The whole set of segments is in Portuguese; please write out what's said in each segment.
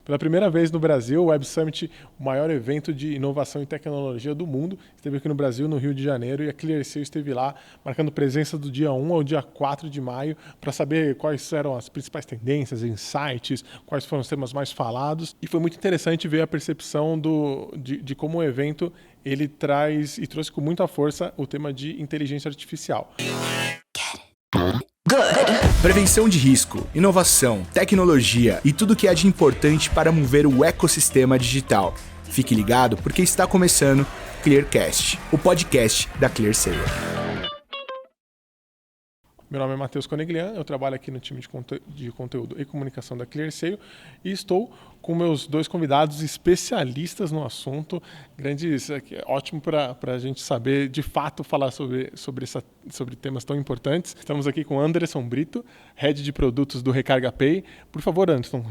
Pela primeira vez no Brasil, o Web Summit, o maior evento de inovação e tecnologia do mundo, esteve aqui no Brasil, no Rio de Janeiro, e a ClearSale esteve lá, marcando presença do dia 1 ao dia 4 de maio, para saber quais eram as principais tendências, insights, quais foram os temas mais falados. E foi muito interessante ver a percepção de como o evento ele traz e trouxe com muita força o tema de inteligência artificial. Prevenção de risco, inovação, tecnologia e tudo que há de importante para mover o ecossistema digital. Fique ligado porque está começando Clearcast, o podcast da ClearSale. Meu nome é Matheus Coneglian, eu trabalho aqui no time de conteúdo e comunicação da ClearSale e estou com meus dois convidados especialistas no assunto, ótimo para a gente saber de fato falar sobre temas tão importantes. Estamos aqui com Anderson Brito, Head de Produtos do Recarga Pay. Por favor, Anderson,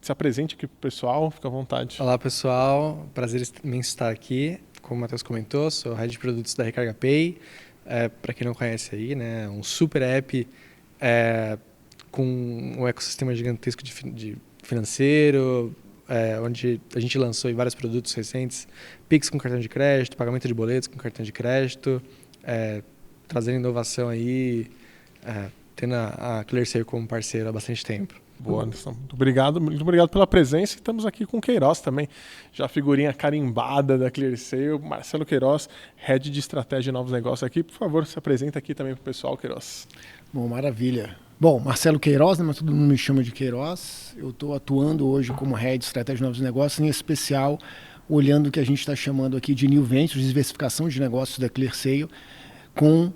se apresente aqui para o pessoal, fica à vontade. Olá pessoal, prazer imenso estar aqui. Como o Matheus comentou, sou Head de Produtos da Recarga Pay. Para quem não conhece aí, né, um super app com um ecossistema gigantesco de financeiro, onde a gente lançou aí vários produtos recentes, Pix com cartão de crédito, pagamento de boletos com cartão de crédito, trazendo inovação aí, tendo a ClearSale como parceiro há bastante tempo. Boa, Anderson. Muito obrigado pela presença. Estamos aqui com o Queiroz também, já figurinha carimbada da ClearSale, Marcelo Queiroz, Head de Estratégia e Novos Negócios aqui. Por favor, se apresenta aqui também para o pessoal, Queiroz. Bom, maravilha. Bom, Marcelo Queiroz, né, mas todo mundo me chama de Queiroz. Eu estou atuando hoje como Head de Estratégia e Novos Negócios, em especial olhando o que a gente está chamando aqui de New Ventures, diversificação de negócios da ClearSale, com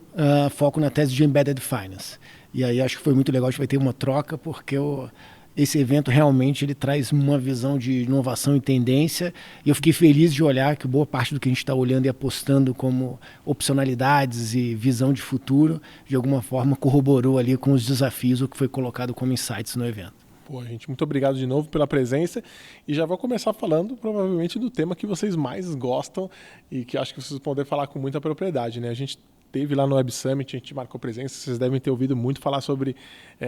foco na tese de Embedded Finance. E aí acho que foi muito legal, a gente vai ter uma troca, porque esse evento realmente ele traz uma visão de inovação e tendência. E eu fiquei feliz de olhar que boa parte do que a gente está olhando e apostando como opcionalidades e visão de futuro, de alguma forma corroborou ali com os desafios, o que foi colocado como insights no evento. Pô, gente, muito obrigado de novo pela presença e já vou começar falando provavelmente do tema que vocês mais gostam e que acho que vocês vão poder falar com muita propriedade, né? A gente teve lá no Web Summit, a gente marcou presença, vocês devem ter ouvido muito falar sobre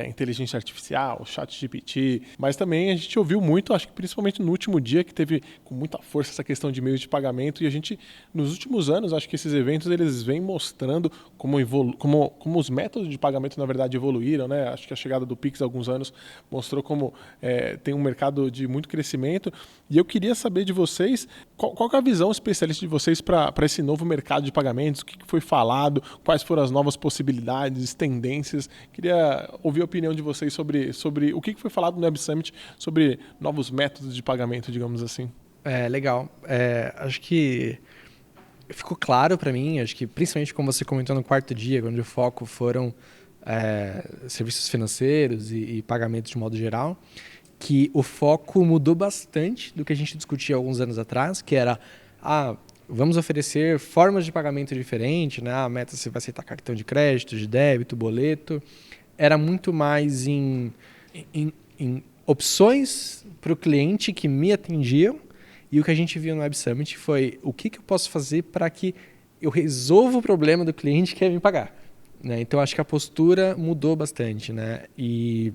inteligência artificial, ChatGPT, mas também a gente ouviu muito, acho que principalmente no último dia, que teve com muita força essa questão de meios de pagamento, e a gente, nos últimos anos, acho que esses eventos, eles vêm mostrando como os métodos de pagamento, na verdade, evoluíram, né? Acho que a chegada do Pix há alguns anos mostrou como tem um mercado de muito crescimento, e eu queria saber de vocês, qual que é a visão especialista de vocês para esse novo mercado de pagamentos, o que foi falado, quais foram as novas possibilidades, tendências. Queria ouvir a opinião de vocês sobre o que foi falado no Web Summit sobre novos métodos de pagamento, digamos assim. Legal. Acho que ficou claro para mim, acho que principalmente como você comentou no quarto dia, onde o foco foram serviços financeiros e pagamentos de modo geral, que o foco mudou bastante do que a gente discutia alguns anos atrás, que era vamos oferecer formas de pagamento diferentes, né? A meta você vai aceitar cartão de crédito, de débito, boleto. Era muito mais em opções para o cliente que me atendiam, e o que a gente viu no Web Summit foi o que eu posso fazer para que eu resolva o problema do cliente que quer me pagar, né? Então acho que a postura mudou bastante, né? E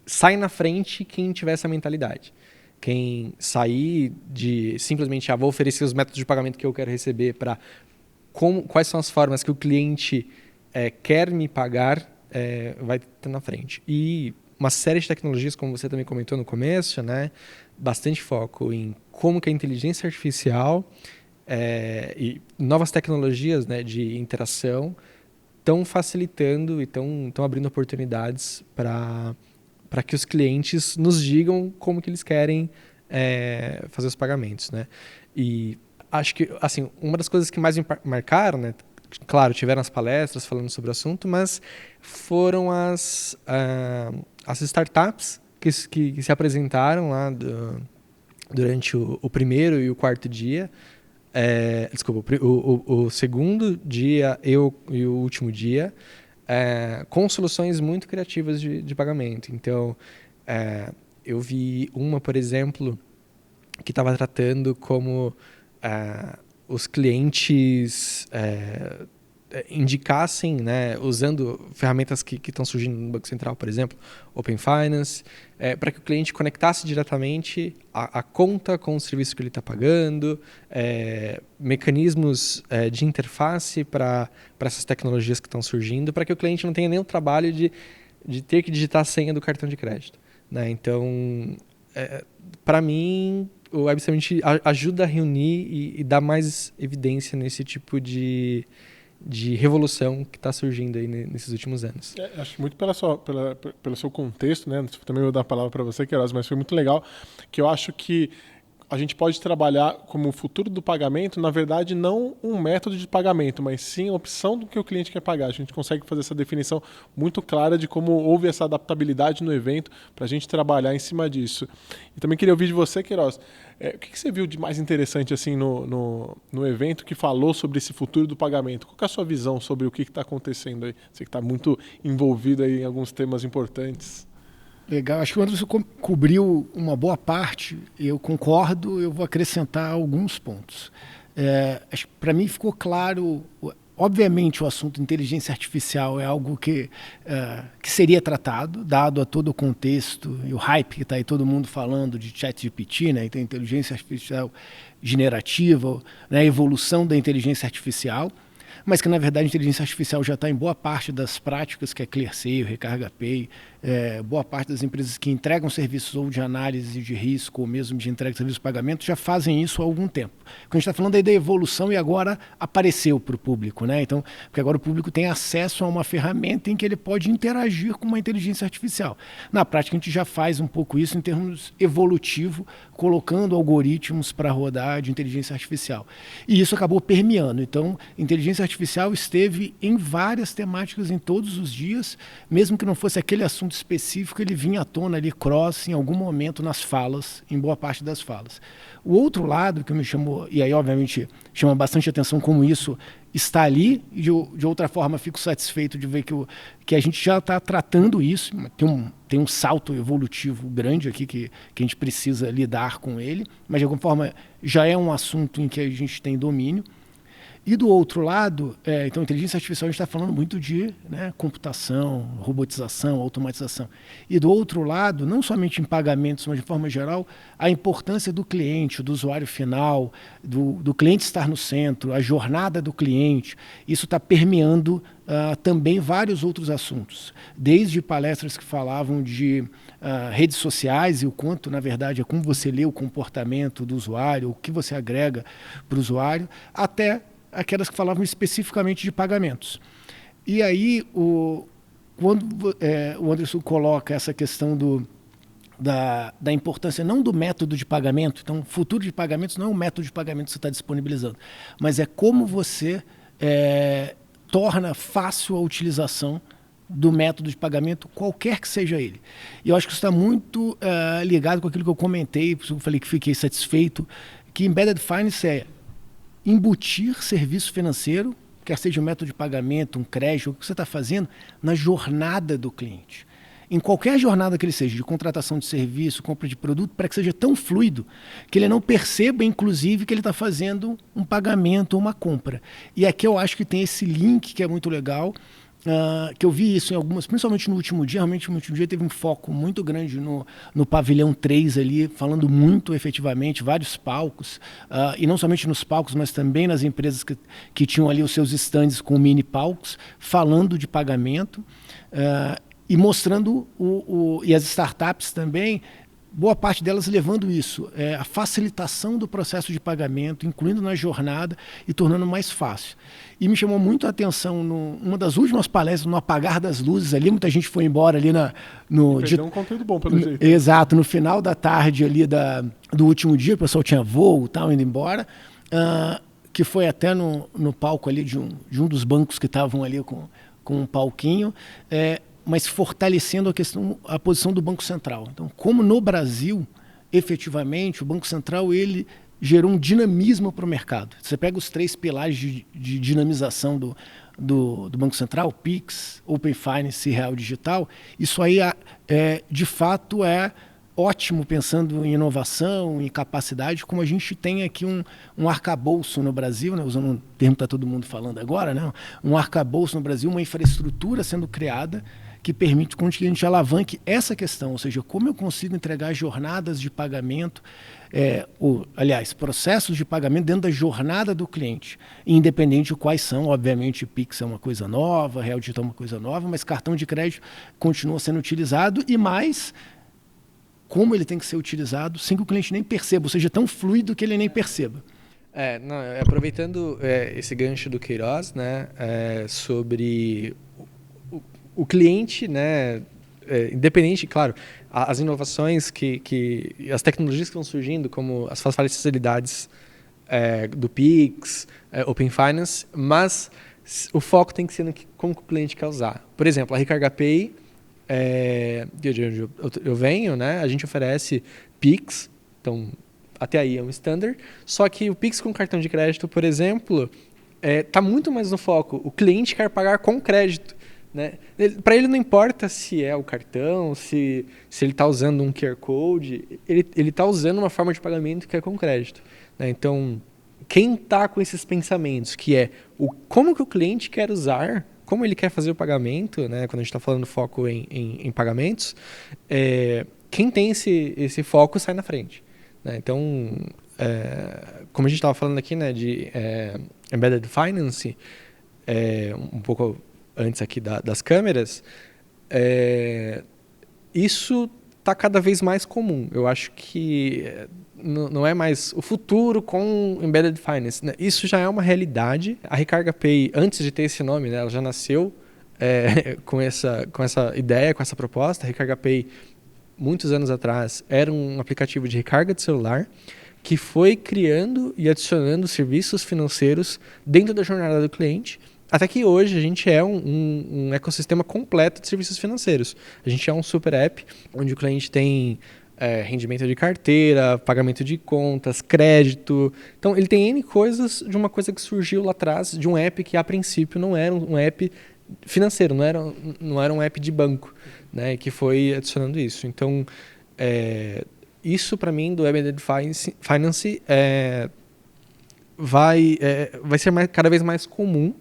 sai na frente quem tiver essa mentalidade. Quem sair de simplesmente vou oferecer os métodos de pagamento que eu quero receber para quais são as formas que o cliente quer me pagar, vai ter na frente. E uma série de tecnologias, como você também comentou no começo, né, bastante foco em como que a inteligência artificial e novas tecnologias, né, de interação estão facilitando e estão abrindo oportunidades para que os clientes nos digam como que eles querem fazer os pagamentos, né? E acho que, assim, uma das coisas que mais me marcaram, né? Claro, tiveram as palestras falando sobre o assunto, mas foram as startups que se apresentaram lá durante o primeiro e o quarto dia. Desculpa, o segundo dia e o último dia, com soluções muito criativas de pagamento. Então, eu vi uma, por exemplo, que estava tratando como os clientes indicassem, né, usando ferramentas que estão surgindo no Banco Central, por exemplo, Open Finance, para que o cliente conectasse diretamente a conta com o serviço que ele está pagando, mecanismos de interface para essas tecnologias que estão surgindo, para que o cliente não tenha nem o trabalho de ter que digitar a senha do cartão de crédito, né? Então, para mim, o Web Summit ajuda a reunir e dar mais evidência nesse tipo de revolução que está surgindo aí nesses últimos anos. Acho que muito pelo seu contexto, né? Também vou dar a palavra para você, Queiroz, mas foi muito legal, que eu acho que a gente pode trabalhar como o futuro do pagamento, na verdade, não um método de pagamento, mas sim a opção do que o cliente quer pagar. A gente consegue fazer essa definição muito clara de como houve essa adaptabilidade no evento para a gente trabalhar em cima disso. E também queria ouvir de você, Queiroz, o que você viu de mais interessante assim no evento que falou sobre esse futuro do pagamento? Qual que é a sua visão sobre o que está acontecendo aí? Você que está muito envolvido aí em alguns temas importantes. Legal, acho que o Anderson cobriu uma boa parte, eu concordo, eu vou acrescentar alguns pontos. Acho que para mim ficou claro, obviamente o assunto inteligência artificial é algo que seria tratado, dado a todo o contexto e o hype que está aí todo mundo falando de ChatGPT, né, então inteligência artificial generativa, né, a evolução da inteligência artificial, mas que na verdade a inteligência artificial já está em boa parte das práticas, que é ClearSale, Recarga Pay, boa parte das empresas que entregam serviços ou de análise de risco ou mesmo de entrega de serviços de pagamento já fazem isso há algum tempo. Quando a gente está falando aí da evolução e agora apareceu para o público, né? Então, porque agora o público tem acesso a uma ferramenta em que ele pode interagir com uma inteligência artificial. Na prática, a gente já faz um pouco isso em termos evolutivo, colocando algoritmos para rodar de inteligência artificial. E isso acabou permeando. Então, inteligência artificial esteve em várias temáticas em todos os dias, mesmo que não fosse aquele assunto específico, ele vinha à tona ali cross em algum momento nas falas, em boa parte das falas. O outro lado que me chamou, e aí obviamente chama bastante atenção como isso está ali, e de outra forma fico satisfeito de ver que a gente já está tratando isso, tem um salto evolutivo grande aqui que a gente precisa lidar com ele, mas de alguma forma já é um assunto em que a gente tem domínio. E do outro lado, então, inteligência artificial, a gente está falando muito de, né, computação, robotização, automatização. E do outro lado, não somente em pagamentos, mas de forma geral, a importância do cliente, do usuário final, do cliente estar no centro, a jornada do cliente. Isso está permeando também vários outros assuntos. Desde palestras que falavam de redes sociais e o quanto, na verdade, é como você lê o comportamento do usuário, o que você agrega para o usuário, até aquelas que falavam especificamente de pagamentos. E aí, quando o Anderson coloca essa questão da importância não do método de pagamento, então o futuro de pagamentos não é um método de pagamento que você está disponibilizando, mas é como você torna fácil a utilização do método de pagamento, qualquer que seja ele. E eu acho que isso está muito ligado com aquilo que eu comentei, por isso eu falei que fiquei satisfeito, que Embedded Finance é embutir serviço financeiro, quer seja um método de pagamento, um crédito, o que você está fazendo, na jornada do cliente. Em qualquer jornada que ele seja, de contratação de serviço, compra de produto, para que seja tão fluido que ele não perceba, inclusive, que ele está fazendo um pagamento ou uma compra. E aqui eu acho que tem esse link que é muito legal, que eu vi isso em algumas, principalmente no último dia. Realmente no último dia teve um foco muito grande no pavilhão 3 ali, falando muito efetivamente, vários palcos, e não somente nos palcos, mas também nas empresas que tinham ali os seus stands com mini palcos, falando de pagamento, e mostrando, e as startups também, boa parte delas levando isso, a facilitação do processo de pagamento, incluindo na jornada e tornando mais fácil. E me chamou muito a atenção numa das últimas palestras, no apagar das luzes ali, muita gente foi embora ali Perdeu um conteúdo bom, pelo jeito. Exato, no final da tarde ali do último dia, o pessoal tinha voo e tal, indo embora, que foi até no palco ali de um dos bancos que estavam ali com um palquinho, mas fortalecendo a posição do Banco Central. Então, como no Brasil, efetivamente, o Banco Central ele gerou um dinamismo para o mercado. Você pega os 3 pilares de dinamização do Banco Central, PIX, Open Finance e Real Digital, isso aí, de fato, ótimo pensando em inovação, em capacidade, como a gente tem aqui um arcabouço no Brasil, né, usando um termo que está todo mundo falando agora, né, um arcabouço no Brasil, uma infraestrutura sendo criada que permite que a gente alavanque essa questão, ou seja, como eu consigo entregar jornadas de pagamento, aliás, processos de pagamento dentro da jornada do cliente, independente de quais são. Obviamente, Pix é uma coisa nova, Real Digital é uma coisa nova, mas cartão de crédito continua sendo utilizado e mais como ele tem que ser utilizado sem que o cliente nem perceba, ou seja, tão fluido que ele nem perceba. Aproveitando esse gancho do Queiroz, né, sobre o cliente, né, independente, claro, as inovações as tecnologias que estão surgindo, como as facilidades do Pix, Open Finance, mas o foco tem que ser no como o cliente quer usar. Por exemplo, a Recarga Pay, de onde eu venho, né, a gente oferece Pix, então até aí é um standard, só que o Pix com cartão de crédito, por exemplo, está muito mais no foco. O cliente quer pagar com crédito. Né? Para ele não importa se é o cartão, se ele está usando um QR Code, ele está usando uma forma de pagamento que é com crédito. Né? Então, quem está com esses pensamentos, que é como que o cliente quer usar, como ele quer fazer o pagamento, né? Quando a gente está falando foco em pagamentos, quem tem esse foco sai na frente. Né? Então, como a gente estava falando aqui, né, de Embedded Finance, um pouco antes aqui das câmeras, isso está cada vez mais comum. Eu acho que não é mais o futuro com Embedded Finance. Né? Isso já é uma realidade. A Recarga Pay, antes de ter esse nome, né, ela já nasceu com essa ideia, com essa proposta. A Recarga Pay, muitos anos atrás, era um aplicativo de recarga de celular que foi criando e adicionando serviços financeiros dentro da jornada do cliente. Até que hoje a gente é um ecossistema completo de serviços financeiros. A gente é um super app onde o cliente tem rendimento de carteira, pagamento de contas, crédito. Então ele tem N coisas de uma coisa que surgiu lá atrás, de um app que a princípio não era um app financeiro, não era um app de banco, né, que foi adicionando isso. Então isso para mim do Embedded Finance vai ser cada vez mais comum.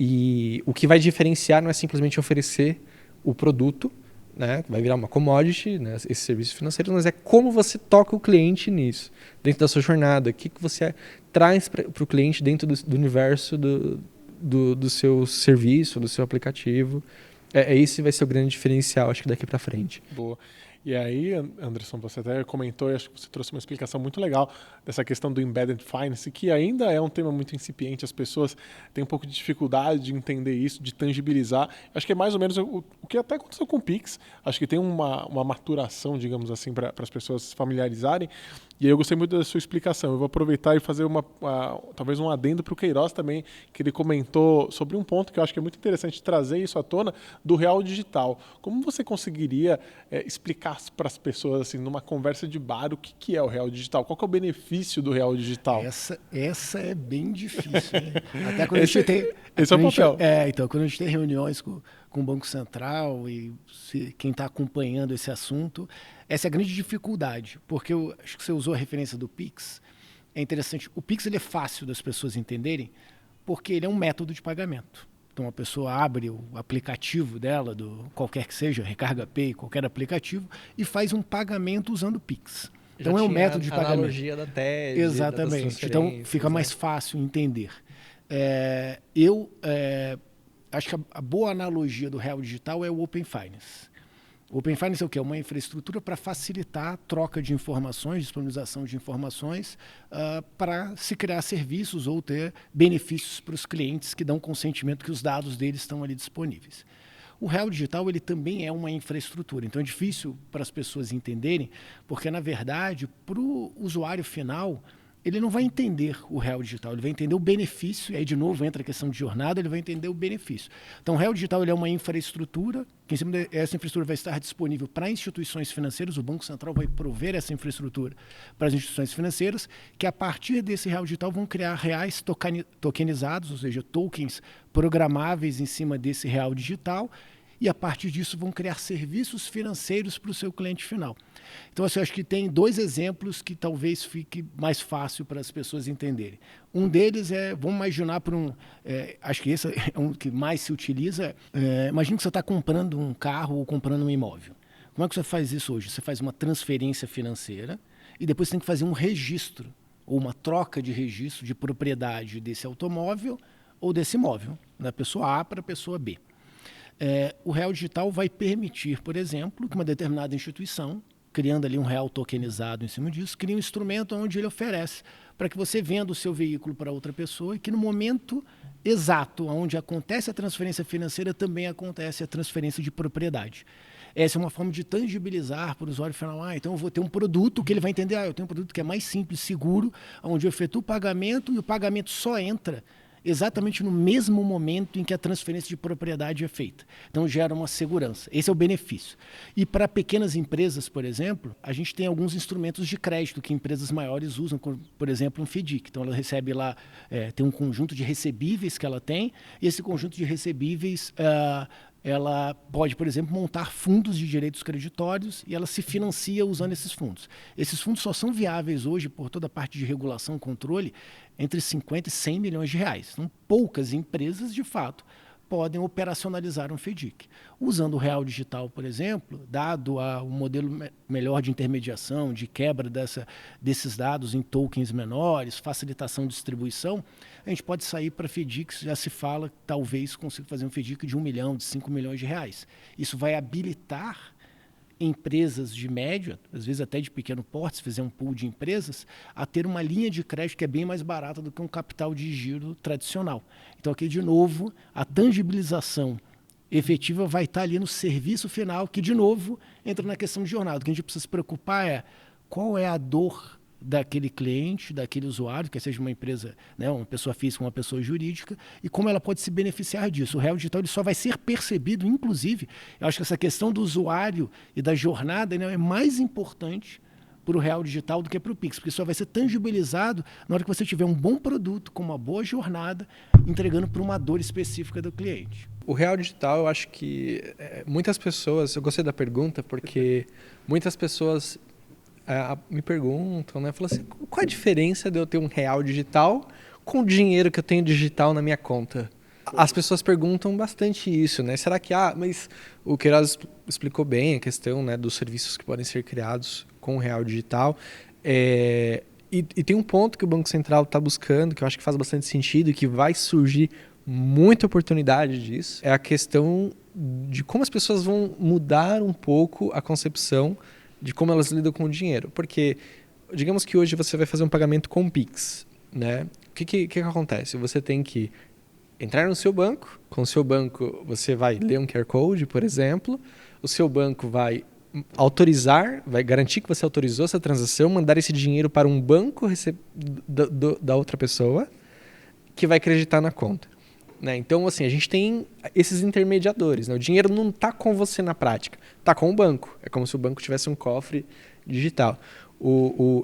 E o que vai diferenciar não é simplesmente oferecer o produto, né, vai virar uma commodity, né, esses serviços financeiros, mas é como você toca o cliente nisso, dentro da sua jornada, o que você traz para o cliente dentro do universo do seu serviço, do seu aplicativo. Esse vai ser o grande diferencial, acho que daqui para frente. Boa. E aí, Anderson, você até comentou, e acho que você trouxe uma explicação muito legal dessa questão do Embedded Finance, que ainda é um tema muito incipiente, as pessoas têm um pouco de dificuldade de entender isso, de tangibilizar. Acho que é mais ou menos o que até aconteceu com o Pix. Acho que tem uma maturação, digamos assim, para as pessoas se familiarizarem. E aí eu gostei muito da sua explicação. Eu vou aproveitar e fazer talvez um adendo para o Queiroz também, que ele comentou sobre um ponto que eu acho que é muito interessante trazer isso à tona, do Real Digital. Como você conseguiria explicar para as pessoas, assim, numa conversa de bar, o que é o Real Digital? Qual que é o benefício do Real Digital? Essa é bem difícil, né? Até quando a gente tem... Esse é o papel. Então, quando a gente tem reuniões com o Banco Central e quem está acompanhando esse assunto, essa é a grande dificuldade, porque eu acho que você usou a referência do Pix. É interessante. O Pix ele é fácil das pessoas entenderem, porque ele é um método de pagamento. Então a pessoa abre o aplicativo dela, qualquer que seja, Recarga Pay, qualquer aplicativo, e faz um pagamento usando o Pix. Então é um método de pagamento. Analogia da TED. Exatamente. Então fica mais fácil entender. Eu acho que a boa analogia do Real Digital é o Open Finance. O Open Finance é o quê? É uma infraestrutura para facilitar a troca de informações, disponibilização de informações, para se criar serviços ou ter benefícios para os clientes que dão consentimento que os dados deles estão ali disponíveis. O Real Digital ele também é uma infraestrutura, então é difícil para as pessoas entenderem, porque, na verdade, para o usuário final, ele não vai entender o Real Digital, ele vai entender o benefício, e aí de novo entra a questão de jornada, ele vai entender o benefício. Então o Real Digital ele é uma infraestrutura, que em cima dessa infraestrutura vai estar disponível para instituições financeiras, o Banco Central vai prover essa infraestrutura para as instituições financeiras, que a partir desse Real Digital vão criar reais tokenizados, ou seja, tokens programáveis em cima desse Real Digital, e a partir disso vão criar serviços financeiros para o seu cliente final. Então, assim, eu acho que tem 2 exemplos que talvez fique mais fácil para as pessoas entenderem. Um deles vamos imaginar acho que esse é um que mais se utiliza. Imagina que você está comprando um carro ou comprando um imóvel. Como é que você faz isso hoje? Você faz uma transferência financeira e depois tem que fazer um registro ou uma troca de registro de propriedade desse automóvel ou desse imóvel, da pessoa A para a pessoa B. O real digital vai permitir, por exemplo, que uma determinada instituição, criando ali um real tokenizado em cima disso, crie um instrumento onde ele oferece para que você venda o seu veículo para outra pessoa e que no momento exato onde acontece a transferência financeira também acontece a transferência de propriedade. Essa é uma forma de tangibilizar para o usuário final. Então eu vou ter um produto que ele vai entender, eu tenho um produto que é mais simples, seguro, onde eu efetuo o pagamento e o pagamento só entra exatamente no mesmo momento em que a transferência de propriedade é feita. Então gera uma segurança. Esse é o benefício. E para pequenas empresas, por exemplo, a gente tem alguns instrumentos de crédito que empresas maiores usam, por exemplo, um FDIC. Então ela recebe lá, tem um conjunto de recebíveis que ela tem, e esse conjunto de recebíveis ela pode, por exemplo, montar fundos de direitos creditórios e ela se financia usando esses fundos. Esses fundos só são viáveis hoje, por toda a parte de regulação e controle, entre 50 e 100 milhões de reais. Então, poucas empresas, de fato, podem operacionalizar um FDIC. Usando o real digital, por exemplo, dado um modelo melhor de intermediação, de quebra desses dados em tokens menores, facilitação de distribuição, a gente pode sair para FDICs, já se fala que talvez consiga fazer um FDIC de 1 milhão, de 5 milhões de reais. Isso vai habilitar empresas de médio, às vezes até de pequeno porte, se fizer um pool de empresas, a ter uma linha de crédito que é bem mais barata do que um capital de giro tradicional. Então aqui, de novo, a tangibilização efetiva vai estar ali no serviço final, que, de novo, entra na questão de jornada. O que a gente precisa se preocupar qual é a dor daquele cliente, daquele usuário, quer seja uma empresa, né, uma pessoa física, uma pessoa jurídica, e como ela pode se beneficiar disso. O real digital ele só vai ser percebido, inclusive, eu acho que essa questão do usuário e da jornada, né, é mais importante para o real digital do que para o Pix, porque só vai ser tangibilizado na hora que você tiver um bom produto, com uma boa jornada, entregando para uma dor específica do cliente. O real digital, eu acho que muitas pessoas, eu gostei da pergunta, porque muitas pessoas me perguntam, né? Falam assim, qual a diferença de eu ter um real digital com o dinheiro que eu tenho digital na minha conta? As pessoas perguntam bastante isso, né? Será que, mas o Queiroz explicou bem a questão, né, dos serviços que podem ser criados com o real digital. E tem um ponto que o Banco Central está buscando, que eu acho que faz bastante sentido e que vai surgir muita oportunidade disso, é a questão de como as pessoas vão mudar um pouco a concepção de como elas lidam com o dinheiro. Porque, digamos que hoje você vai fazer um pagamento com Pix, né? O que acontece? Você tem que entrar no seu banco, com o seu banco você vai ler um QR Code, por exemplo, o seu banco vai autorizar, vai garantir que você autorizou essa transação, mandar esse dinheiro para um banco da outra pessoa, que vai acreditar na conta. Né? Então, assim, a gente tem esses intermediadores. Né? O dinheiro não está com você na prática, está com o banco. É como se o banco tivesse um cofre digital.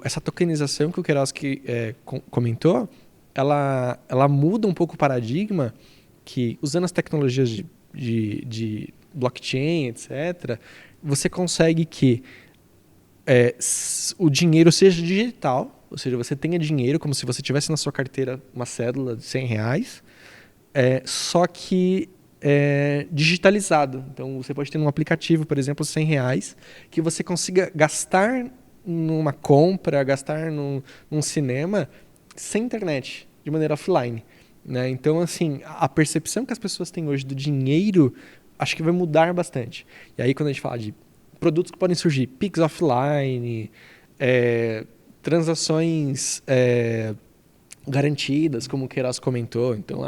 Essa tokenização que o Queiroz comentou, ela muda um pouco o paradigma que, usando as tecnologias de blockchain, etc., você consegue que o dinheiro seja digital, ou seja, você tenha dinheiro como se você tivesse na sua carteira uma cédula de R$100, só que digitalizado. Então, você pode ter um aplicativo, por exemplo, R$100, que você consiga gastar numa compra, gastar num cinema sem internet, de maneira offline. Né? Então, assim, a percepção que as pessoas têm hoje do dinheiro, acho que vai mudar bastante. E aí, quando a gente fala de produtos que podem surgir, Pix offline, transações garantidas, como o Queiroz comentou. Então,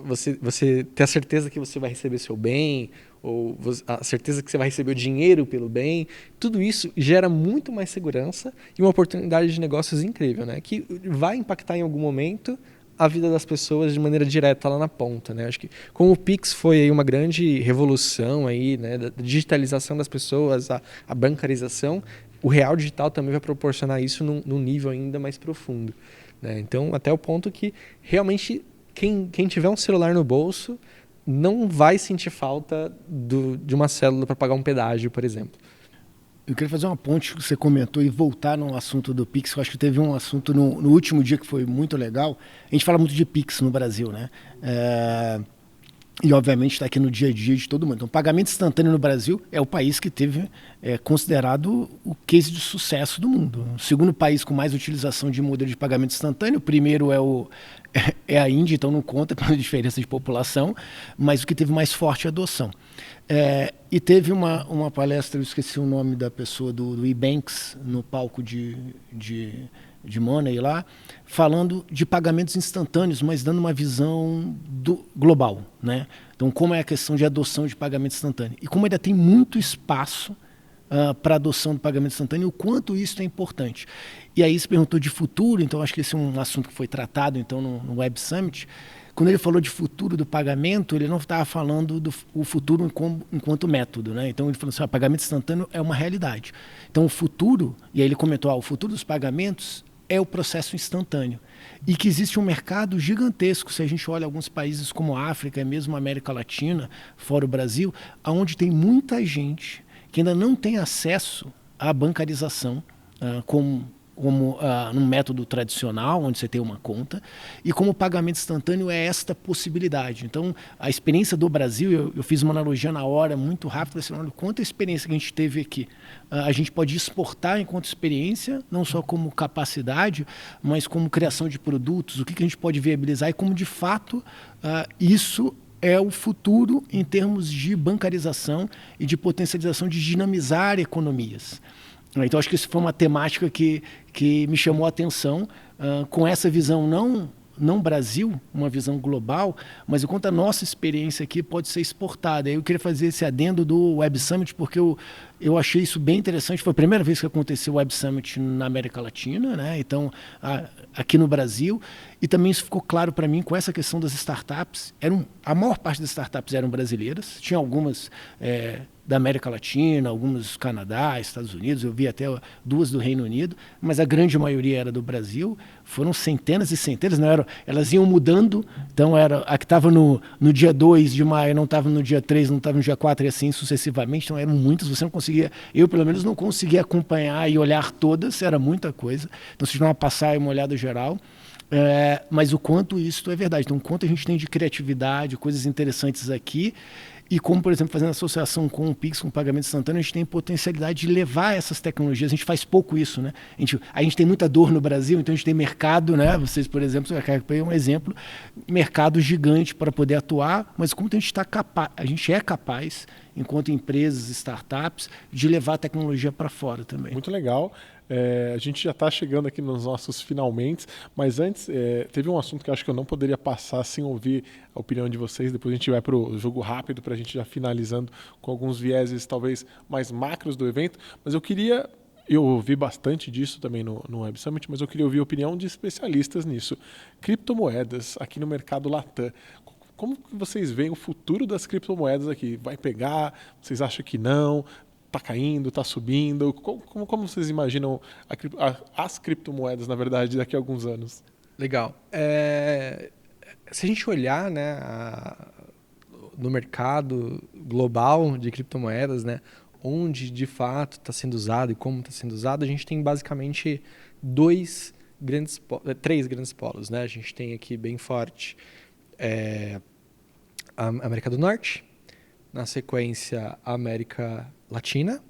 você ter a certeza que você vai receber seu bem, ou a certeza que você vai receber o dinheiro pelo bem, tudo isso gera muito mais segurança e uma oportunidade de negócios incrível, né? Que vai impactar em algum momento a vida das pessoas de maneira direta lá na ponta, né? Acho que como o Pix foi aí uma grande revolução aí, né, da digitalização das pessoas, a bancarização, o real digital também vai proporcionar isso num nível ainda mais profundo, né? Então, até o ponto que realmente quem tiver um celular no bolso não vai sentir falta de uma célula para pagar um pedágio, por exemplo. Eu queria fazer uma ponte que você comentou e voltar no assunto do Pix. Eu acho que teve um assunto no último dia que foi muito legal. A gente fala muito de Pix no Brasil, né? E, obviamente, está aqui no dia a dia de todo mundo. Então, pagamento instantâneo no Brasil é o país que teve considerado o case de sucesso do mundo. O segundo país com mais utilização de modelo de pagamento instantâneo. O primeiro é a Índia, então não conta pela diferença de população, mas o que teve mais forte adoção. E teve uma palestra, eu esqueci o nome da pessoa, do eBanks, no palco de Money lá, falando de pagamentos instantâneos, mas dando uma visão global, né? Então, como é a questão de adoção de pagamento instantâneo. E como ainda tem muito espaço para adoção do pagamento instantâneo, e o quanto isso é importante. E aí se perguntou de futuro, então acho que esse é um assunto que foi tratado então, no Web Summit. Quando ele falou de futuro do pagamento, ele não estava falando do futuro enquanto método, né? Então ele falou assim, pagamento instantâneo é uma realidade. Então o futuro, e aí ele comentou, o futuro dos pagamentos é o processo instantâneo. E que existe um mercado gigantesco, se a gente olha alguns países como a África, mesmo a América Latina, fora o Brasil, onde tem muita gente que ainda não tem acesso à bancarização como num método tradicional, onde você tem uma conta, e como pagamento instantâneo é esta possibilidade. Então, a experiência do Brasil, eu fiz uma analogia na hora, muito rápido, assim, olha, quanta experiência que a gente teve aqui. A gente pode exportar enquanto experiência, não só como capacidade, mas como criação de produtos, o que a gente pode viabilizar e como, de fato, isso é o futuro em termos de bancarização e de potencialização de dinamizar economias. Então, acho que isso foi uma temática que me chamou a atenção, com essa visão não Brasil, uma visão global, mas o quanto a nossa experiência aqui pode ser exportada. Eu queria fazer esse adendo do Web Summit, porque eu achei isso bem interessante. Foi a primeira vez que aconteceu o Web Summit na América Latina, né? Então, aqui no Brasil. E também isso ficou claro para mim com essa questão das startups. A maior parte das startups eram brasileiras, tinha algumas da América Latina, algumas do Canadá, Estados Unidos, eu vi até 2 do Reino Unido, mas a grande maioria era do Brasil. Foram centenas e centenas, não eram, elas iam mudando, então a que estava no dia 2 de maio, não estava no dia 3, não estava no dia 4 e assim sucessivamente, então eram muitas, você não conseguia, eu pelo menos não conseguia acompanhar e olhar todas, era muita coisa, então se não passar uma olhada geral. Mas o quanto isso é verdade, então o quanto a gente tem de criatividade, coisas interessantes aqui, e como, por exemplo, fazendo associação com o Pix, com o pagamento instantâneo, a gente tem potencialidade de levar essas tecnologias. A gente faz pouco isso, né? A gente tem muita dor no Brasil, então a gente tem mercado, né? Vocês, por exemplo, é um exemplo, mercado gigante para poder atuar, mas como a gente é capaz, enquanto empresas, startups, de levar a tecnologia para fora também. Muito legal. A gente já está chegando aqui nos nossos finalmente, mas antes teve um assunto que eu acho que eu não poderia passar sem ouvir a opinião de vocês. Depois a gente vai para o jogo rápido, para a gente já finalizando com alguns vieses talvez mais macros do evento. Mas eu ouvi bastante disso também no Web Summit, mas eu queria ouvir a opinião de especialistas nisso. Criptomoedas aqui no mercado Latam. Como que vocês veem o futuro das criptomoedas aqui? Vai pegar? Vocês acham que não? Está caindo, está subindo? Como vocês imaginam as criptomoedas, na verdade, daqui a alguns anos? Legal. Se a gente olhar, né, no mercado global de criptomoedas, né, onde de fato está sendo usado e como está sendo usado, a gente tem basicamente três grandes polos. Né? A gente tem aqui bem forte a América do Norte, na sequência a América Latina,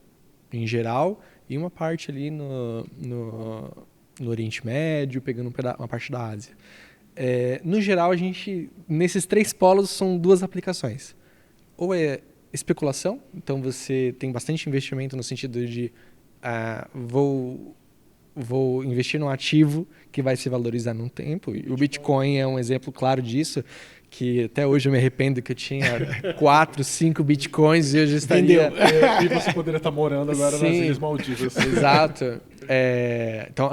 em geral, e uma parte ali no Oriente Médio, pegando uma parte da Ásia. No geral, nesses 3 polos são 2 aplicações. Ou é especulação, então você tem bastante investimento no sentido de vou investir num ativo que vai se valorizar num tempo. E o Bitcoin é um exemplo claro disso, que até hoje eu me arrependo que eu tinha 4, 5 Bitcoins e eu já estaria... E você poderia estar morando agora nas Ilhas Maldivas. Exato. Então,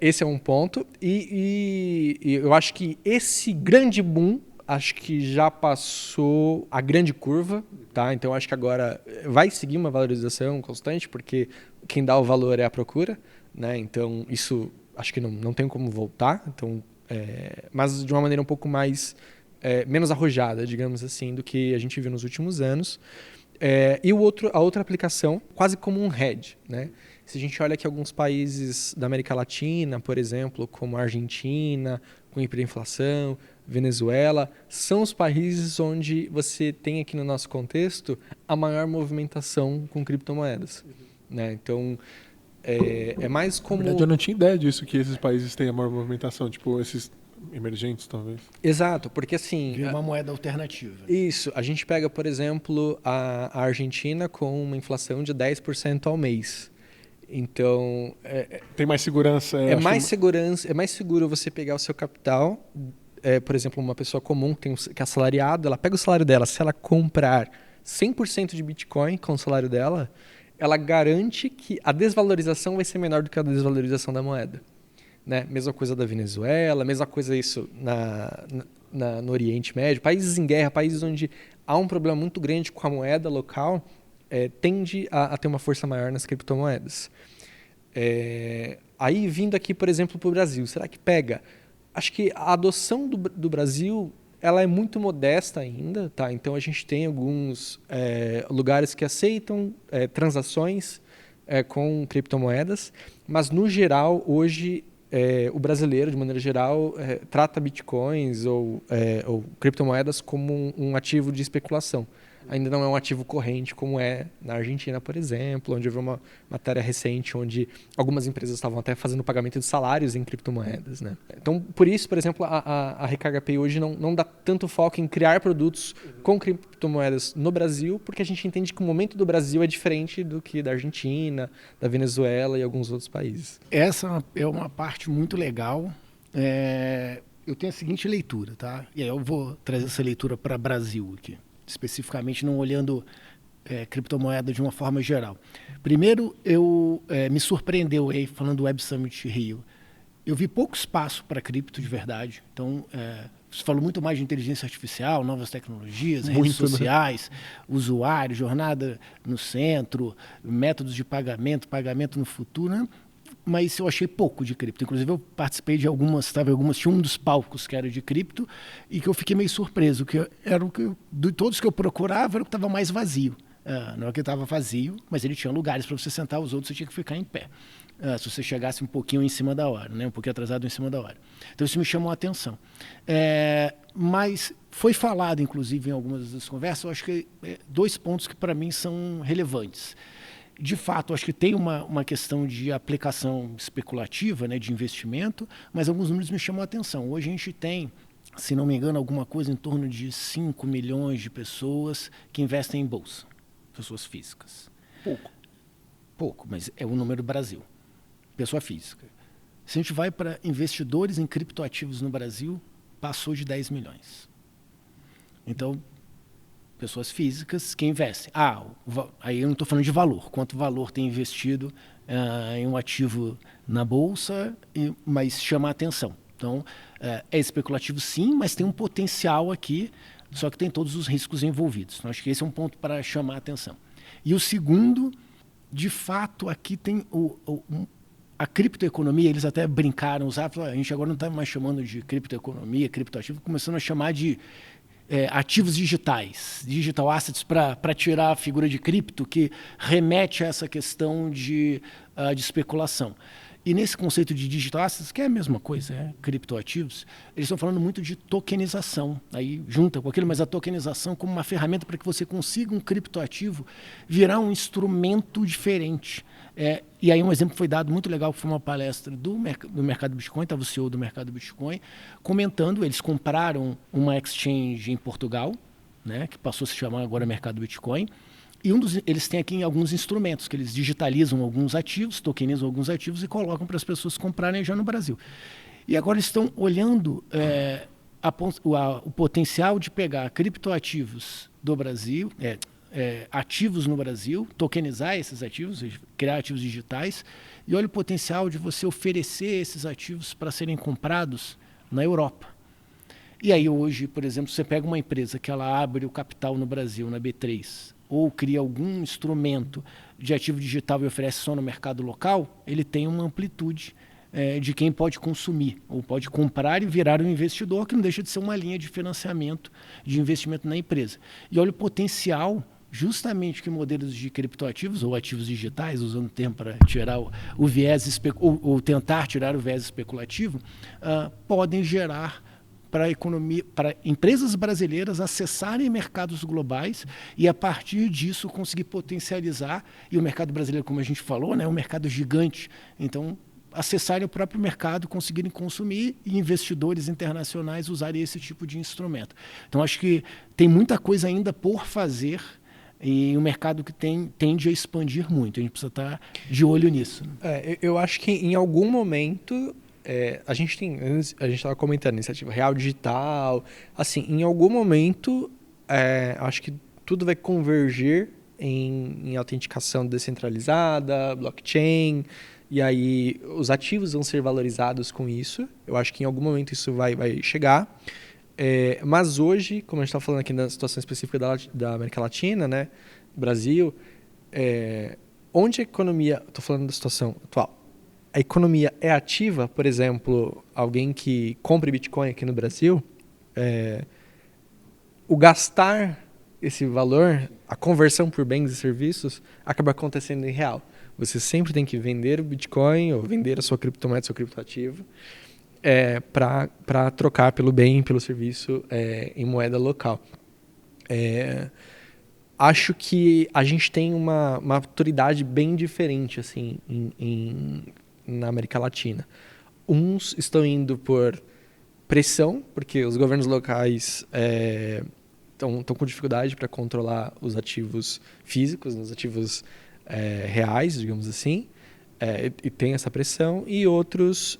esse é um ponto. E eu acho que esse grande boom, acho que já passou a grande curva, tá? Então, acho que agora vai seguir uma valorização constante, porque quem dá o valor é a procura, né? Então, isso acho que não tem como voltar. Então, mas de uma maneira um pouco mais menos arrojada, digamos assim, do que a gente viu nos últimos anos. E a outra aplicação, quase como um hedge, né? Se a gente olha aqui alguns países da América Latina, por exemplo, como a Argentina, com hiperinflação, Venezuela, são os países onde você tem aqui no nosso contexto a maior movimentação com criptomoedas. Né? Então, é mais como... Na verdade, eu não tinha ideia disso, que esses países têm a maior movimentação, tipo esses emergentes, talvez. Exato, porque assim... Vira uma moeda alternativa. Isso, a gente pega, por exemplo, a Argentina com uma inflação de 10% ao mês. Então... Tem mais segurança. É mais seguro você pegar o seu capital, por exemplo, uma pessoa comum que é assalariada, ela pega o salário dela, se ela comprar 100% de Bitcoin com o salário dela, ela garante que a desvalorização vai ser menor do que a desvalorização da moeda. Né? Mesma coisa da Venezuela, mesma coisa isso no Oriente Médio. Países em guerra, países onde há um problema muito grande com a moeda local, tende a ter uma força maior nas criptomoedas. Aí, vindo aqui, por exemplo, para o Brasil, será que pega? Acho que a adoção do Brasil ela é muito modesta ainda. Tá? Então, a gente tem alguns lugares que aceitam transações com criptomoedas, mas, no geral, hoje, o brasileiro, de maneira geral, trata bitcoins ou criptomoedas como um ativo de especulação. Ainda não é um ativo corrente como é na Argentina, por exemplo, onde houve uma matéria recente onde algumas empresas estavam até fazendo pagamento de salários em criptomoedas. Né? Então, por isso, por exemplo, a Recarga Pay hoje não dá tanto foco em criar produtos com criptomoedas no Brasil, porque a gente entende que o momento do Brasil é diferente do que da Argentina, da Venezuela e alguns outros países. Essa é uma parte muito legal. Eu tenho a seguinte leitura, tá? E aí eu vou trazer essa leitura para o Brasil aqui. Especificamente não olhando criptomoeda de uma forma geral. Primeiro, me surpreendeu aí, falando do Web Summit Rio. Eu vi pouco espaço para cripto de verdade. Então, você falou muito mais de inteligência artificial, novas tecnologias, redes sociais, usuário, jornada no centro, métodos de pagamento no futuro, né? Mas eu achei pouco de cripto. Inclusive, eu participei de algumas, tinha um dos palcos que era de cripto e que eu fiquei meio surpreso, que era de todos que eu procurava, era o que estava mais vazio. Não é que estava vazio, mas ele tinha lugares para você sentar, os outros você tinha que ficar em pé. Se você chegasse um pouquinho em cima da hora, né? Um pouquinho atrasado em cima da hora. Então, isso me chamou a atenção. Mas foi falado, inclusive, em algumas das conversas, eu acho que 2 pontos que, para mim, são relevantes. De fato, acho que tem uma questão de aplicação especulativa, né, de investimento, mas alguns números me chamam a atenção. Hoje a gente tem, se não me engano, alguma coisa em torno de 5 milhões de pessoas que investem em bolsa, pessoas físicas. Pouco, mas é o número do Brasil, pessoa física. Se a gente vai para investidores em criptoativos no Brasil, passou de 10 milhões. Então, pessoas físicas que investem. Aí eu não estou falando de valor. Quanto valor tem investido em um ativo na Bolsa, mas chama a atenção. Então, é especulativo sim, mas tem um potencial aqui, só que tem todos os riscos envolvidos. Então, acho que esse é um ponto para chamar a atenção. E o segundo, de fato, aqui tem a criptoeconomia, eles até brincaram, a gente agora não está mais chamando de criptoeconomia, criptoativo, começando a chamar de ativos digitais, digital assets, para tirar a figura de cripto, que remete a essa questão de especulação. E nesse conceito de digital assets, que é a mesma coisa, criptoativos, eles estão falando muito de tokenização, aí junta com aquilo, mas a tokenização como uma ferramenta para que você consiga um criptoativo virar um instrumento diferente. E aí um exemplo foi dado muito legal, que foi uma palestra do mercado Bitcoin, estava o CEO do mercado Bitcoin, comentando, eles compraram uma exchange em Portugal, né, que passou a se chamar agora Mercado Bitcoin, e eles têm aqui alguns instrumentos que eles digitalizam alguns ativos, tokenizam alguns ativos e colocam para as pessoas comprarem já no Brasil. E agora estão olhando o potencial de pegar criptoativos do Brasil, ativos no Brasil, tokenizar esses ativos, criar ativos digitais, e olha o potencial de você oferecer esses ativos para serem comprados na Europa. E aí hoje, por exemplo, você pega uma empresa que ela abre o capital no Brasil, na B3, ou cria algum instrumento de ativo digital e oferece só no mercado local, ele tem uma amplitude de quem pode consumir, ou pode comprar e virar um investidor, que não deixa de ser uma linha de financiamento, de investimento na empresa. E olha o potencial justamente que modelos de criptoativos ou ativos digitais, usando o termo para tirar o viés ou tentar tirar o viés especulativo, podem gerar para a economia, para empresas brasileiras acessarem mercados globais e a partir disso conseguir potencializar, e o mercado brasileiro, como a gente falou, né, é um mercado gigante, então acessarem o próprio mercado, conseguirem consumir e investidores internacionais usarem esse tipo de instrumento. Então acho que tem muita coisa ainda por fazer e um mercado que tende a expandir muito. A gente precisa estar de olho nisso. Eu acho que em algum momento a gente estava comentando iniciativa Real Digital, assim, em algum momento acho que tudo vai converger em autenticação descentralizada, blockchain, e aí os ativos vão ser valorizados com isso. Eu acho que em algum momento isso vai chegar. Mas hoje, como a gente está falando aqui na situação específica da América Latina, né, Brasil, onde a economia, estou falando da situação atual, a economia é ativa, por exemplo, alguém que compre Bitcoin aqui no Brasil, o gastar esse valor, a conversão por bens e serviços, acaba acontecendo em real. Você sempre tem que vender o Bitcoin ou vender a sua criptomoeda, seu criptoativo, para trocar pelo bem, pelo serviço em moeda local. Acho que a gente tem uma maturidade bem diferente assim, na América Latina. Uns estão indo por pressão, porque os governos locais estão com dificuldade para controlar os ativos físicos, os ativos reais, digamos assim, e tem essa pressão, e outros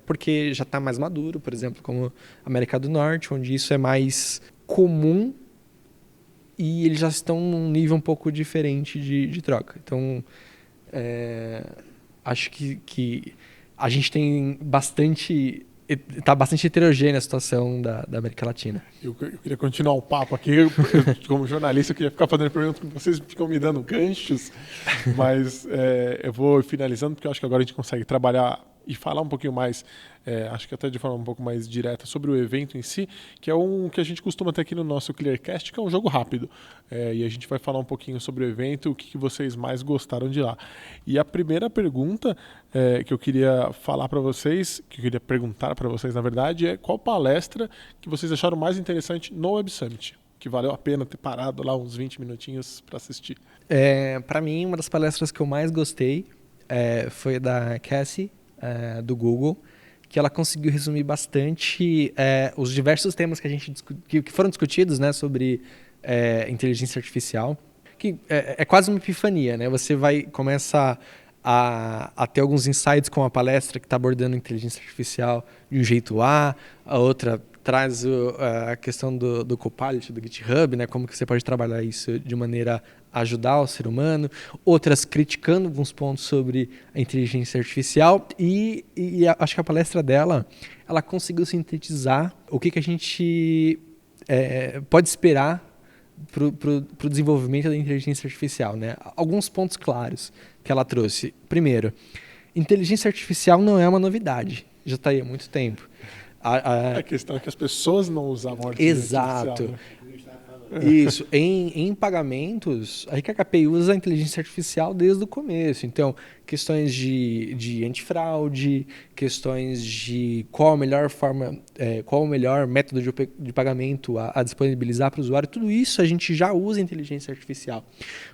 porque já está mais maduro, por exemplo, como a América do Norte, onde isso é mais comum e eles já estão num nível um pouco diferente de troca. Então, acho que a gente tem está bastante heterogênea a situação da América Latina. Eu queria continuar o papo aqui. Como jornalista, eu queria ficar fazendo perguntas, porque vocês ficam me dando ganchos, mas eu vou finalizando, porque eu acho que agora a gente consegue trabalhar e falar um pouquinho mais, acho que até de forma um pouco mais direta, sobre o evento em si, que é um que a gente costuma ter aqui no nosso Clearcast, que é um jogo rápido. E a gente vai falar um pouquinho sobre o evento, o que vocês mais gostaram de lá. E a primeira pergunta que eu queria falar para vocês, que eu queria perguntar para vocês, na verdade, é qual palestra que vocês acharam mais interessante no Web Summit? Que valeu a pena ter parado lá uns 20 minutinhos para assistir. Para mim, uma das palestras que eu mais gostei foi da Cassie, do Google, que ela conseguiu resumir bastante os diversos temas que foram discutidos, né, sobre inteligência artificial, que é quase uma epifania, né? Você começa a ter alguns insights com a palestra que está abordando inteligência artificial de um jeito a outra traz a questão do Copilot, do GitHub, né? Como que você pode trabalhar isso de maneira a ajudar o ser humano, outras criticando alguns pontos sobre a inteligência artificial e acho que a palestra dela, ela conseguiu sintetizar o que a gente pode esperar para o desenvolvimento da inteligência artificial, né? Alguns pontos claros que ela trouxe. Primeiro, inteligência artificial não é uma novidade, já está aí há muito tempo. A questão é que as pessoas não usavam a inteligência artificial. Exato. Isso. Em pagamentos, a RKKPI usa a inteligência artificial desde o começo. Então, questões de antifraude, questões de qual a melhor forma, qual o melhor método de pagamento a disponibilizar para o usuário, tudo isso a gente já usa a inteligência artificial.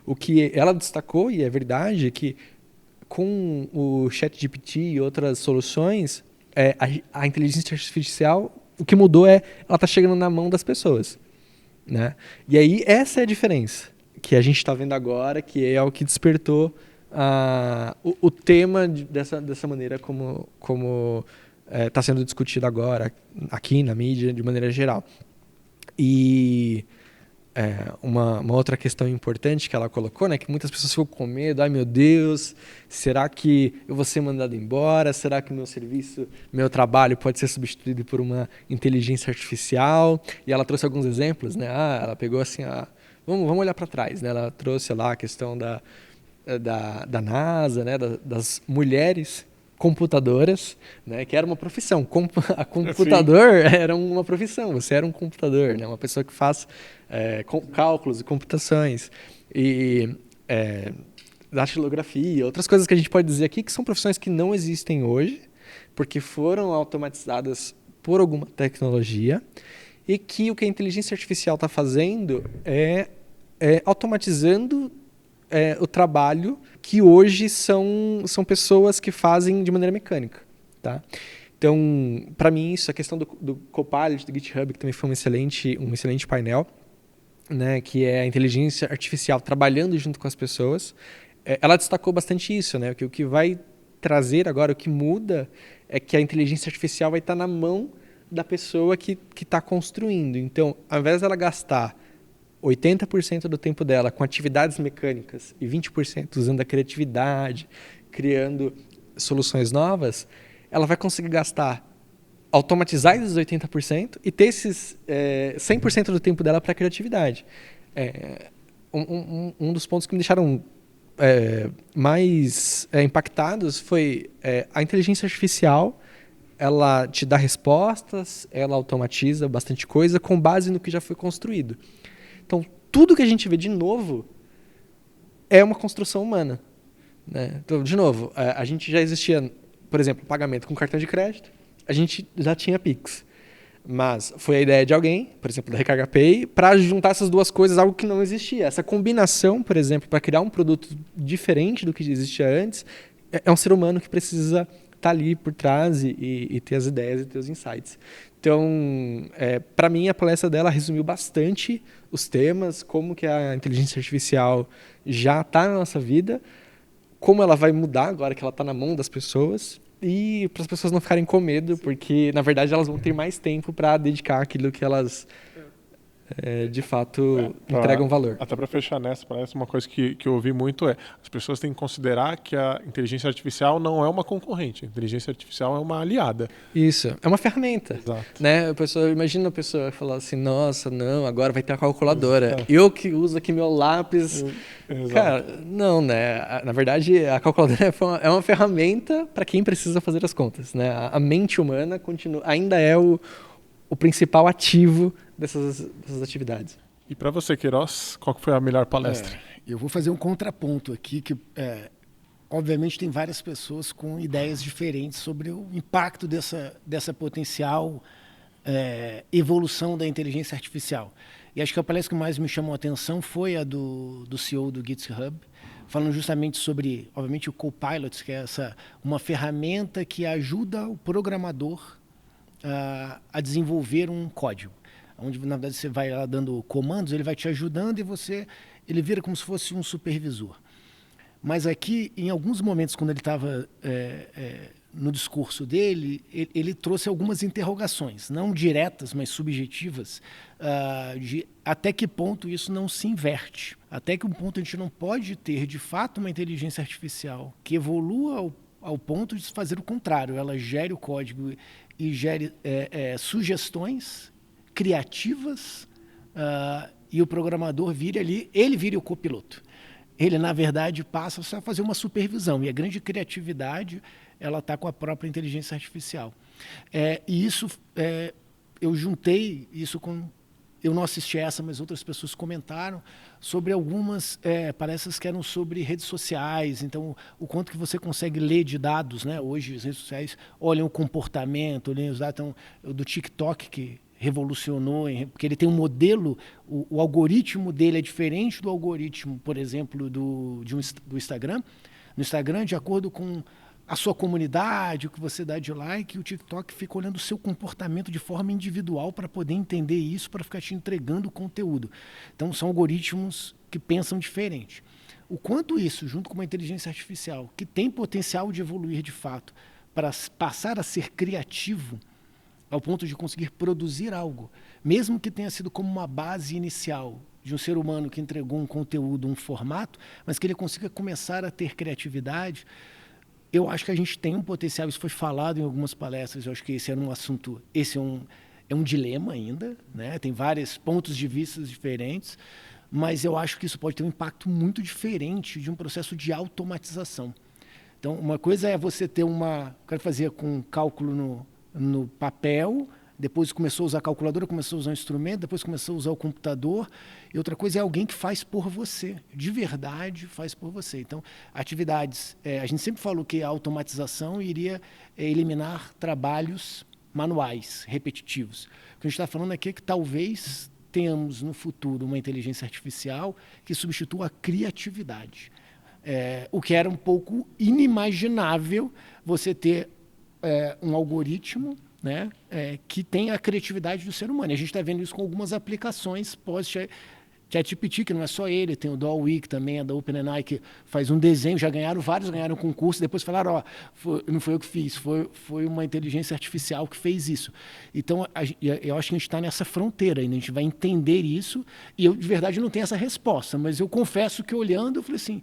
O que ela destacou, e é verdade, é que com o ChatGPT e outras soluções, a inteligência artificial, o que mudou ela está chegando na mão das pessoas, né? E aí essa é a diferença que a gente está vendo agora, que é o que despertou o tema dessa maneira como está sendo discutido agora aqui na mídia de maneira geral. E uma outra questão importante que ela colocou, né, que muitas pessoas ficam com medo, ai meu Deus, será que eu vou ser mandado embora? Será que meu serviço, meu trabalho pode ser substituído por uma inteligência artificial? E ela trouxe alguns exemplos, né? Ela pegou assim, vamos olhar para trás, né? Ela trouxe lá a questão da NASA, né, das mulheres computadoras, né, que era uma profissão. A computador era uma profissão, você era um computador, né, uma pessoa que faz cálculos e computações. E datilografia, outras coisas que a gente pode dizer aqui que são profissões que não existem hoje, porque foram automatizadas por alguma tecnologia, e que o que a inteligência artificial está fazendo é automatizando o trabalho que hoje são pessoas que fazem de maneira mecânica. Tá? Então, para mim, isso, a questão do Copilot, do GitHub, que também foi um excelente painel, né, que é a inteligência artificial trabalhando junto com as pessoas, ela destacou bastante isso, né, que o que vai trazer agora, o que muda, é que a inteligência artificial vai estar na mão da pessoa que está construindo. Então, ao invés dela gastar 80% do tempo dela com atividades mecânicas e 20% usando a criatividade, criando soluções novas, ela vai conseguir automatizar esses 80% e ter esses 100% do tempo dela para criatividade. Um dos pontos que me deixaram mais impactados foi a inteligência artificial. Ela te dá respostas, ela automatiza bastante coisa com base no que já foi construído. Então, tudo que a gente vê de novo é uma construção humana. Né? Então, de novo, a gente já existia, por exemplo, pagamento com cartão de crédito, a gente já tinha Pix. Mas foi a ideia de alguém, por exemplo, da Recarga Pay, para juntar essas duas coisas, algo que não existia. Essa combinação, por exemplo, para criar um produto diferente do que existia antes, é um ser humano que precisa estar ali por trás e ter as ideias e ter os insights. Então, para mim, a palestra dela resumiu bastante os temas, como que a inteligência artificial já está na nossa vida, como ela vai mudar agora que ela está na mão das pessoas, e para as pessoas não ficarem com medo, porque, na verdade, elas vão ter mais tempo para dedicar aquilo que elas, de fato, entregam valor. Até para fechar nessa, parece uma coisa que eu ouvi muito as pessoas têm que considerar que a inteligência artificial não é uma concorrente, a inteligência artificial é uma aliada. Isso, é uma ferramenta. Exato. Né? Imagina a pessoa falar assim, nossa, não, agora vai ter a calculadora. Eu que uso aqui meu lápis. Exato. Cara, não, né? Na verdade, a calculadora é uma ferramenta para quem precisa fazer as contas. Né? A mente humana ainda é o principal ativo dessas atividades. E para você, Queiroz, qual que foi a melhor palestra? Eu vou fazer um contraponto aqui, que obviamente tem várias pessoas com ideias diferentes sobre o impacto dessa potencial evolução da inteligência artificial. E acho que a palestra que mais me chamou a atenção foi a do CEO do GitHub, falando justamente sobre, obviamente, o Copilot, que é uma ferramenta que ajuda o programador a desenvolver um código, onde na verdade você vai lá dando comandos, ele vai te ajudando e ele vira como se fosse um supervisor. Mas aqui, em alguns momentos, quando ele estava no discurso dele, ele trouxe algumas interrogações, não diretas, mas subjetivas, de até que ponto isso não se inverte, até que ponto a gente não pode ter, de fato, uma inteligência artificial que evolua ao ponto de fazer o contrário, ela gere o código e gere sugestões criativas e o programador ele vira o copiloto. Ele, na verdade, passa só a fazer uma supervisão. E a grande criatividade ela está com a própria inteligência artificial. E isso, eu juntei isso com... Eu não assisti a essa, mas outras pessoas comentaram sobre algumas palestras que eram sobre redes sociais. Então, o quanto que você consegue ler de dados, né? Hoje, as redes sociais olham o comportamento, olham os dados do TikTok, que revolucionou, porque ele tem um modelo, o algoritmo dele é diferente do algoritmo, por exemplo, do Instagram. No Instagram, de acordo com a sua comunidade, o que você dá de like, o TikTok fica olhando o seu comportamento de forma individual para poder entender isso, para ficar te entregando conteúdo. Então, são algoritmos que pensam diferente. O quanto isso, junto com uma inteligência artificial, que tem potencial de evoluir de fato, para passar a ser criativo, ao ponto de conseguir produzir algo, mesmo que tenha sido como uma base inicial de um ser humano que entregou um conteúdo, um formato, mas que ele consiga começar a ter criatividade, eu acho que a gente tem um potencial, isso foi falado em algumas palestras, eu acho que esse era um assunto, é um dilema ainda, né? Tem vários pontos de vista diferentes, mas eu acho que isso pode ter um impacto muito diferente de um processo de automatização. Então, uma coisa é você ter o cara fazia com cálculo no papel, depois começou a usar a calculadora, começou a usar o instrumento, depois começou a usar o computador. E outra coisa é alguém que faz por você, de verdade faz por você. Então, atividades, a gente sempre falou que a automatização iria eliminar trabalhos manuais, repetitivos. O que a gente está falando aqui é que talvez tenhamos no futuro uma inteligência artificial que substitua a criatividade. O que era um pouco inimaginável você ter um algoritmo, né, que tem a criatividade do ser humano. E a gente está vendo isso com algumas aplicações pós-ChatGPT, que não é só ele, tem o DALL-E, que também é da OpenAI, que faz um desenho, vários ganharam concurso, depois falaram, não foi eu que fiz, foi uma inteligência artificial que fez isso. Então, eu acho que a gente está nessa fronteira ainda, a gente vai entender isso, e eu, de verdade, não tenho essa resposta, mas eu confesso que olhando, eu falei assim,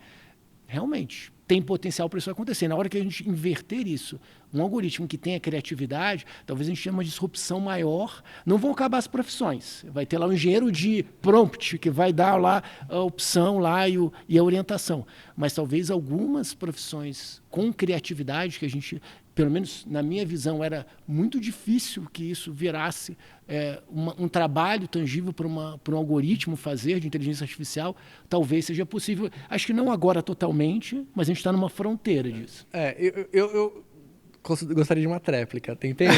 realmente, tem potencial para isso acontecer. Na hora que a gente inverter isso, um algoritmo que tenha criatividade, talvez a gente tenha uma disrupção maior. Não vão acabar as profissões. Vai ter lá um engenheiro de prompt, que vai dar lá a opção lá e a orientação. Mas talvez algumas profissões com criatividade, que a gente, pelo menos na minha visão, era muito difícil que isso virasse um trabalho tangível para um algoritmo fazer de inteligência artificial, talvez seja possível. Acho que não agora totalmente, mas a gente está numa fronteira disso. Eu gostaria de uma tréplica, tem tempo?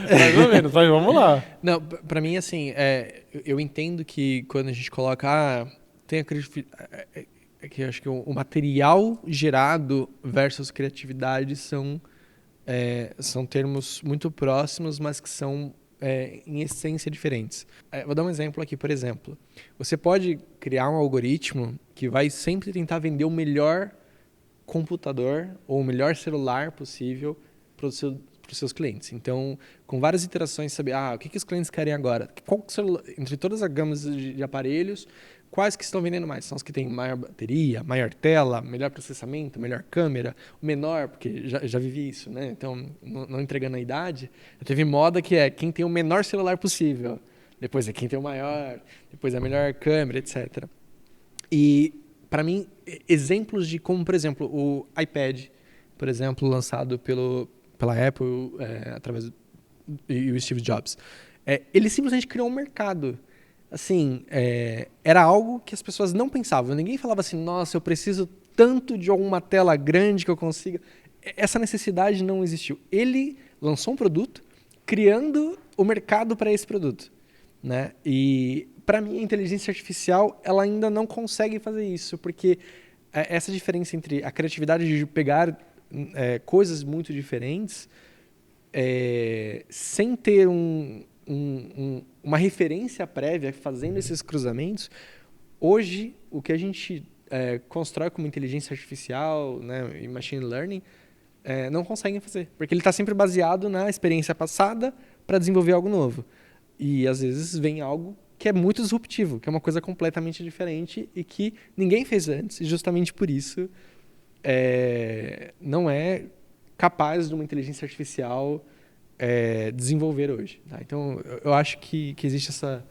Mais ou menos, mas vamos lá. Não, para mim, assim, eu entendo que quando a gente coloca, tem a criatividade, que eu acho que o material gerado versus criatividade são termos muito próximos, mas que são, em essência, diferentes. Vou dar um exemplo aqui, por exemplo. Você pode criar um algoritmo que vai sempre tentar vender o melhor computador ou o melhor celular possível para os seus clientes. Então, com várias iterações, saber o que os clientes querem agora. Entre todas as gamas de aparelhos, quais que estão vendendo mais? São os que têm maior bateria, maior tela, melhor processamento, melhor câmera, o menor, porque já vivi isso, né? Então, não entregando a idade, teve moda que é quem tem o menor celular possível, depois é quem tem o maior, depois é a melhor câmera, etc. E, para mim, exemplos de como, por exemplo, o iPad, por exemplo, lançado pela Apple, através do Steve Jobs, ele simplesmente criou um mercado. Assim, era algo que as pessoas não pensavam. Ninguém falava assim, nossa, eu preciso tanto de alguma tela grande que eu consiga. Essa necessidade não existiu. Ele lançou um produto, criando o mercado para esse produto, né? E, para mim, a inteligência artificial ela ainda não consegue fazer isso, porque essa diferença entre a criatividade de pegar coisas muito diferentes, sem ter uma referência prévia fazendo esses cruzamentos, hoje o que a gente constrói como inteligência artificial, né, e machine learning não conseguem fazer, porque ele está sempre baseado na experiência passada para desenvolver algo novo. E às vezes vem algo que é muito disruptivo, que é uma coisa completamente diferente e que ninguém fez antes, e justamente por isso não é capaz de uma inteligência artificial desenvolver hoje. Tá? Então, eu acho que existe essa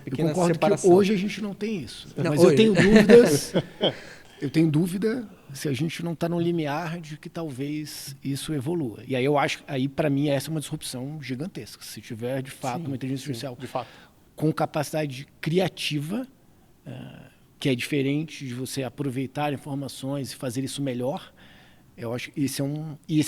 pequena eu concordo separação. Que hoje a gente não tem isso. Não, mas eu tenho dúvidas. Eu tenho dúvida se a gente não está no limiar de que talvez isso evolua. E aí eu acho, para mim, essa é uma disrupção gigantesca. Se tiver, de fato, uma inteligência artificial de fato, com capacidade criativa, que é diferente de você aproveitar informações e fazer isso melhor, eu acho que esse é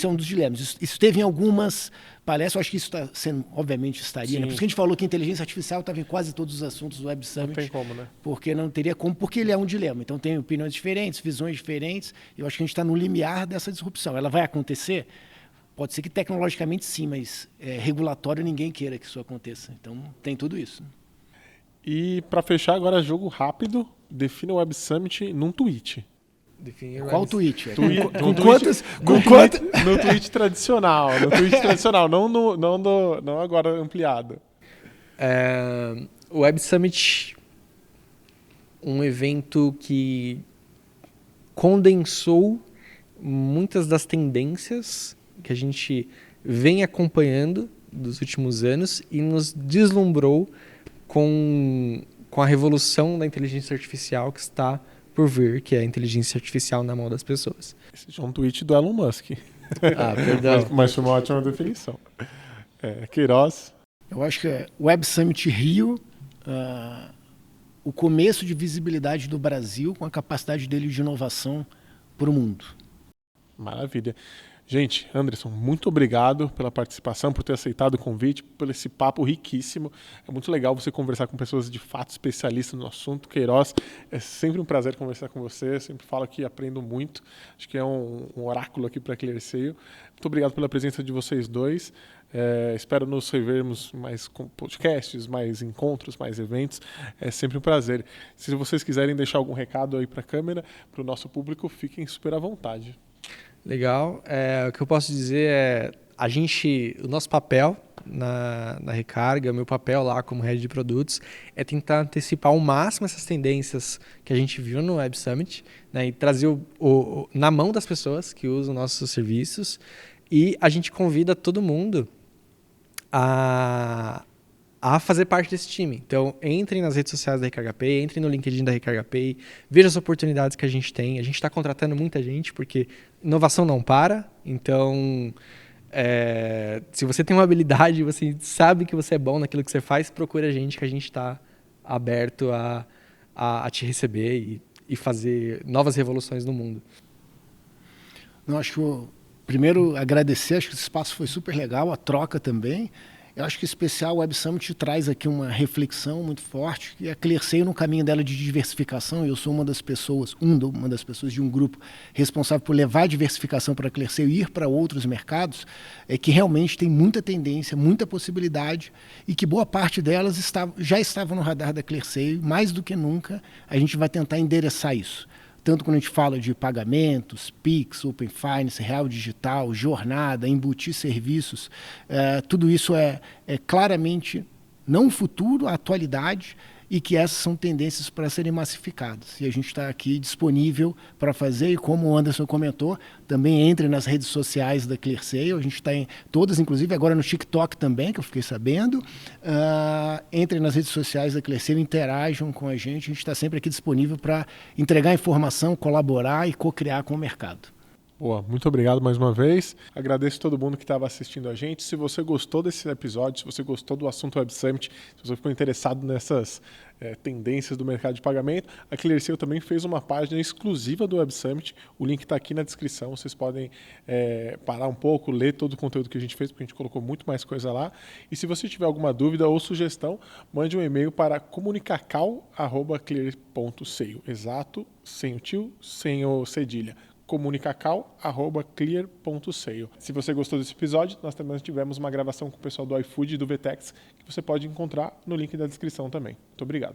um dos dilemas. Isso teve em algumas palestras, eu acho que isso está sendo, obviamente, estaria. Né? Por isso que a gente falou que a inteligência artificial estava em quase todos os assuntos do Web Summit. não tem como, né? Porque não teria como, porque ele é um dilema. Então tem opiniões diferentes, visões diferentes. Eu acho que a gente está no limiar dessa disrupção. Ela vai acontecer? Pode ser que tecnologicamente sim, mas regulatório ninguém queira que isso aconteça. Então tem tudo isso. E para fechar agora, jogo rápido, defina o Web Summit num tweet. Qual tweet? Com quantas? No tweet tradicional. No tweet tradicional, não agora ampliado. O Web Summit, um evento que condensou muitas das tendências que a gente vem acompanhando dos últimos anos e nos deslumbrou com a revolução da inteligência artificial que está por vir, que é a inteligência artificial na mão das pessoas. Esse é um tweet do Elon Musk. Ah, perdão. Mas foi uma ótima definição. Queiroz. Eu acho que Web Summit Rio, o começo de visibilidade do Brasil com a capacidade dele de inovação para o mundo. Maravilha. Gente, Anderson, muito obrigado pela participação, por ter aceitado o convite, por esse papo riquíssimo. É muito legal você conversar com pessoas de fato especialistas no assunto. Queiroz, é sempre um prazer conversar com você. Eu sempre falo que aprendo muito. Acho que é um oráculo aqui para a ClearSale. Muito obrigado pela presença de vocês dois. Espero nos revermos mais com podcasts, mais encontros, mais eventos. É sempre um prazer. Se vocês quiserem deixar algum recado aí para a câmera, para o nosso público, fiquem super à vontade. Legal. O que eu posso dizer é o nosso papel na Recarga, meu papel lá como head de produtos é tentar antecipar ao máximo essas tendências que a gente viu no Web Summit, né, e trazer na mão das pessoas que usam nossos serviços, e a gente convida todo mundo a fazer parte desse time. Então, entrem nas redes sociais da Recarga Pay, entrem no LinkedIn da Recarga Pay, vejam as oportunidades que a gente tem. A gente está contratando muita gente, porque inovação não para. Então, se você tem uma habilidade, você sabe que você é bom naquilo que você faz, procure a gente, que a gente está aberto a te receber e fazer novas revoluções no mundo. Eu acho que, primeiro, agradecer. Acho que esse espaço foi super legal, a troca também. Eu acho que, em especial, o Web Summit traz aqui uma reflexão muito forte, que a ClearSale, no caminho dela de diversificação, eu sou uma das pessoas de um grupo responsável por levar a diversificação para a ClearSale e ir para outros mercados, que realmente tem muita tendência, muita possibilidade, e que boa parte delas já estavam no radar da ClearSale. Mais do que nunca, a gente vai tentar endereçar isso. Tanto quando a gente fala de pagamentos, Pix, Open Finance, Real Digital, jornada, embutir serviços, tudo isso é claramente não o futuro, a atualidade, e que essas são tendências para serem massificadas. E a gente está aqui disponível para fazer, e como o Anderson comentou, também entre nas redes sociais da ClearSale, a gente está em todas, inclusive agora no TikTok também, que eu fiquei sabendo. Entrem nas redes sociais da ClearSale, interajam com a gente está sempre aqui disponível para entregar informação, colaborar e co-criar com o mercado. Boa, muito obrigado mais uma vez. Agradeço a todo mundo que estava assistindo a gente. Se você gostou desse episódio, se você gostou do assunto Web Summit, se você ficou interessado nessas tendências do mercado de pagamento, a ClearSale também fez uma página exclusiva do Web Summit. O link está aqui na descrição. Vocês podem parar um pouco, ler todo o conteúdo que a gente fez, porque a gente colocou muito mais coisa lá. E se você tiver alguma dúvida ou sugestão, mande um e-mail para comunicacal@clear.sale. Exato, sem o tio, sem o cedilha. comunicacal@clear.sale. Se você gostou desse episódio, nós também tivemos uma gravação com o pessoal do iFood e do Vtex, que você pode encontrar no link da descrição também. Muito obrigado.